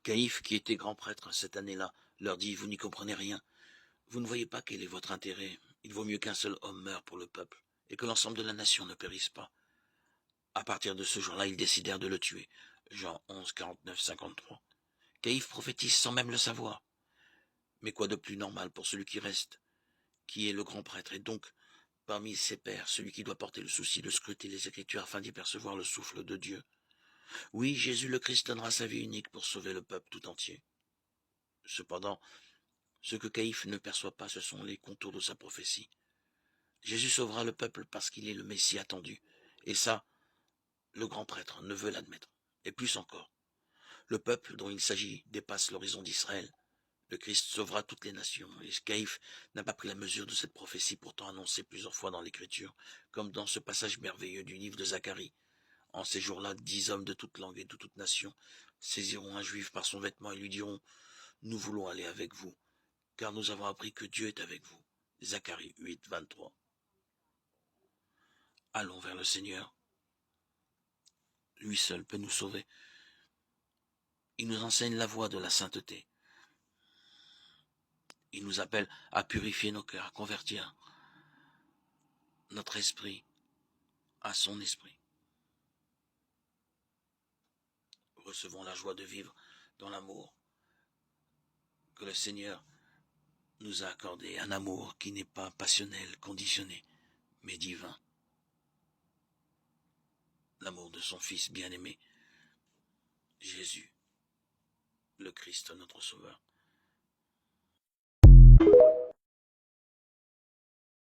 Caïphe, qui était grand prêtre cette année-là, leur dit « Vous n'y comprenez rien. Vous ne voyez pas quel est votre intérêt. Il vaut mieux qu'un seul homme meure pour le peuple, et que l'ensemble de la nation ne périsse pas. » À partir de ce jour-là, ils décidèrent de le tuer. Jean 11, 49, 53. Caïphe prophétise sans même le savoir. Mais quoi de plus normal pour celui qui reste, qui est le grand prêtre, et donc, parmi ses pairs, celui qui doit porter le souci de scruter les Écritures afin d'y percevoir le souffle de Dieu. Oui, Jésus le Christ donnera sa vie unique pour sauver le peuple tout entier. Cependant, ce que Caïphe ne perçoit pas, ce sont les contours de sa prophétie. Jésus sauvera le peuple parce qu'il est le Messie attendu. Et ça, le grand prêtre ne veut l'admettre. Et plus encore, le peuple dont il s'agit dépasse l'horizon d'Israël. Le Christ sauvera toutes les nations. Et Caïphe n'a pas pris la mesure de cette prophétie pourtant annoncée plusieurs fois dans l'Écriture, comme dans ce passage merveilleux du livre de Zacharie. En ces jours-là, 10 hommes de toute langue et de toute nation saisiront un juif par son vêtement et lui diront « Nous voulons aller avec vous, car nous avons appris que Dieu est avec vous. » Zacharie 8, 23. Allons vers le Seigneur. Lui seul peut nous sauver. Il nous enseigne la voie de la sainteté. Il nous appelle à purifier nos cœurs, à convertir notre esprit à son esprit. Recevons la joie de vivre dans l'amour que le Seigneur nous a accordé, un amour qui n'est pas passionnel, conditionné, mais divin. L'amour de son Fils bien-aimé, Jésus, le Christ, notre Sauveur.